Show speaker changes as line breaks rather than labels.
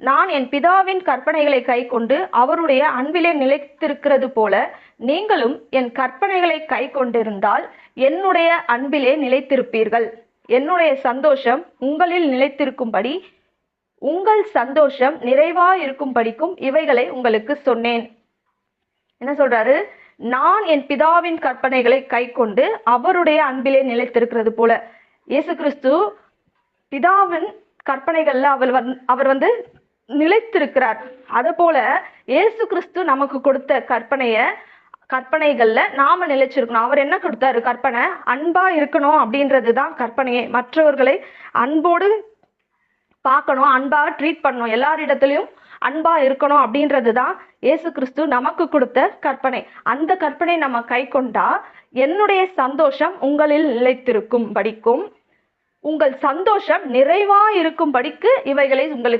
நான் என் பிதாவின் கற்பனைகளை கைக்கொண்டு அவருடைய அன்பிலே நிலைத்திருக்கிறது போல நீங்களும் என் கற்பனைகளை கைக்கொண்டிருந்தால் என்னுடைய அன்பிலே நிலைத்திருப்பீர்கள். என்னுடைய சந்தோஷம் உங்களில் நிலைத்திருக்கும்படி, உங்கள் சந்தோஷம் நிறைவாயிருக்கும்படிக்கும் இவைகளை உங்களுக்கு சொன்னேன். என்ன சொல்றாரு? நான் என் பிதாவின் கற்பனைகளை கைக்கொண்டு அவருடைய அன்பிலே நிலைத்திருக்கிறது போல. இயேசு கிறிஸ்து பிதாவின் கற்பனைகள்ல அவர் நிலைத்திருக்கிறார். அது போல இயேசு கிறிஸ்து நமக்கு கொடுத்த கற்பனைகள்ல நாம நிலைச்சிருக்கணும். அவர் என்ன கொடுத்தாரு கற்பனை? அன்பா இருக்கணும் அப்படின்றதுதான் கற்பனையே. மற்றவர்களை அன்போடு பார்க்கணும், அன்பா ட்ரீட் பண்ணணும், எல்லாரிடத்திலையும் அன்பா இருக்கணும் அப்படின்றதுதான் இயேசு கிறிஸ்து நமக்கு கொடுத்த கற்பனை. அந்த கற்பனை நம்ம கை கொண்டா என்னுடைய சந்தோஷம் உங்களில் நிலைத்திருக்கும் படிக்கும், உங்கள் சந்தோஷம் நிறைவா இருக்கும் படிக்கு இவைகளை உங்களுக்கு